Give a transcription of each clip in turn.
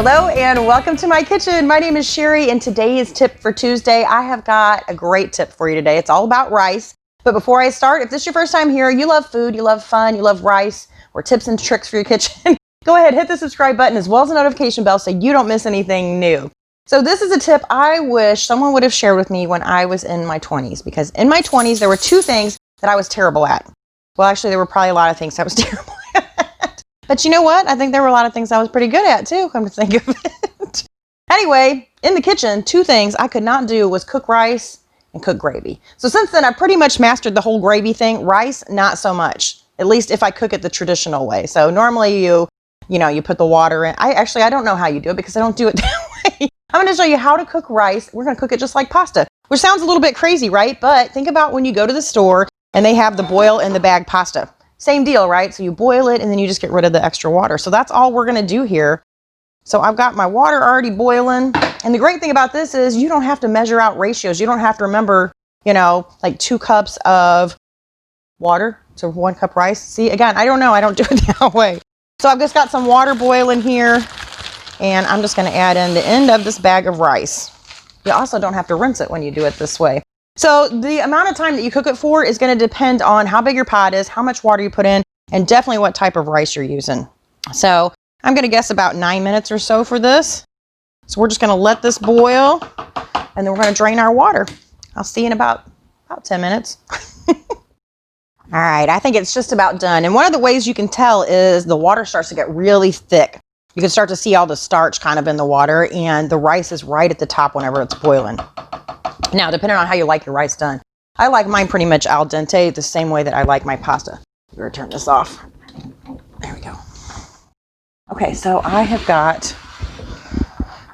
Hello and welcome to my kitchen. My name is Sherry and today's tip for Tuesday, I have got a great tip for you today. It's all about rice. But before I start, if this is your first time here, you love food, you love fun, you love rice, or tips and tricks for your kitchen, go ahead, hit the subscribe button as well as the notification bell so you don't miss anything new. So this is a tip I wish someone would have shared with me when I was in my 20s, because in my 20s, there were two things that I was terrible at. Well, actually, there were probably a lot of things I was terrible at. But you know what? I think there were a lot of things I was pretty good at too, come to think of it. Anyway, in the kitchen, two things I could not do was cook rice and cook gravy. So since then, I pretty much mastered the whole gravy thing. Rice, not so much, at least if I cook it the traditional way. So normally you put the water in. I don't know how you do it because I don't do it that way. I'm going to show you how to cook rice. We're going to cook it just like pasta, which sounds a little bit crazy, right? But think about when you go to the store and they have the boil in the bag pasta. Same deal, right? So you boil it and then you just get rid of the extra water. So that's all we're going to do here. So I've got my water already boiling. And the great thing about this is you don't have to measure out ratios. You don't have to remember, like 2 cups of water to 1 cup rice. See, again, I don't know. I don't do it that way. So I've just got some water boiling here. And I'm just going to add in the end of this bag of rice. You also don't have to rinse it when you do it this way. So the amount of time that you cook it for is going to depend on how big your pot is, how much water you put in, and definitely what type of rice you're using. So I'm going to guess about 9 minutes or so for this. So we're just going to let this boil, and then we're going to drain our water. I'll see you in about 10 minutes. All right, I think it's just about done. And one of the ways you can tell is the water starts to get really thick. You can start to see all the starch kind of in the water, and the rice is right at the top whenever it's boiling. Now, depending on how you like your rice done, I like mine pretty much al dente, the same way that I like my pasta. We're gonna turn this off. There we go. Okay, so I have got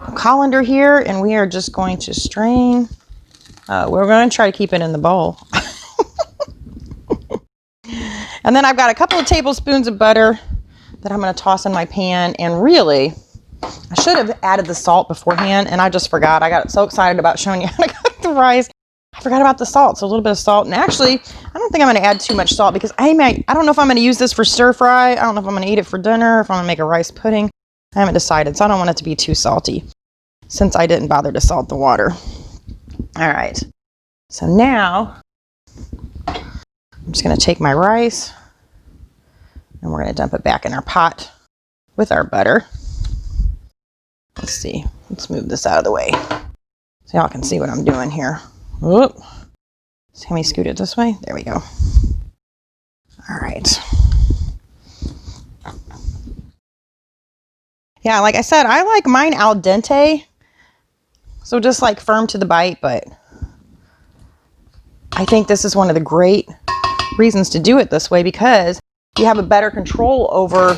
a colander here, and we are just going to strain. We're going to try to keep it in the bowl. And then I've got a couple of tablespoons of butter that I'm going to toss in my pan. And really, I should have added the salt beforehand, and I just forgot. I got so excited about showing you how to cook the rice. I forgot about the salt, so a little bit of salt. And actually, I don't think I'm going to add too much salt because I don't know if I'm going to use this for stir fry. I don't know if I'm going to eat it for dinner, if I'm going to make a rice pudding. I haven't decided, so I don't want it to be too salty since I didn't bother to salt the water. All right, so now I'm just going to take my rice and we're going to dump it back in our pot with our butter. Let's see. Let's move this out of the way so y'all can see what I'm doing here. Whoop. Let me scoot it this way. There we go. All right. Yeah, like I said, I like mine al dente. So just like firm to the bite, but I think this is one of the great reasons to do it this way because you have a better control over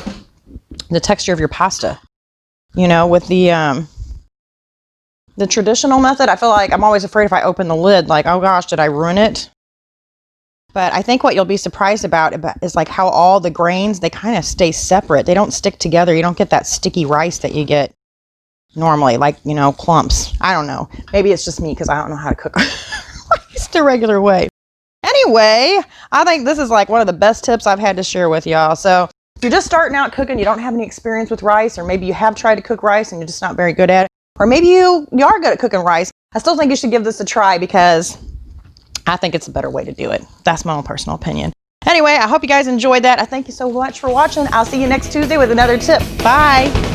the texture of your pasta. With the traditional method, I feel like I'm always afraid if I open the lid, like, oh gosh, did I ruin it? But I think what you'll be surprised about is like how all the grains, they kind of stay separate. They don't stick together. You don't get that sticky rice that you get normally, like, clumps. I don't know. Maybe it's just me because I don't know how to cook rice the regular way. Anyway, I think this is like one of the best tips I've had to share with y'all. So if you're just starting out cooking, you don't have any experience with rice, or maybe you have tried to cook rice and you're just not very good at it, or maybe you are good at cooking rice, I still think you should give this a try because I think it's a better way to do it. That's my own personal opinion. Anyway, I hope you guys enjoyed that. I thank you so much for watching. I'll see you next Tuesday with another tip. Bye.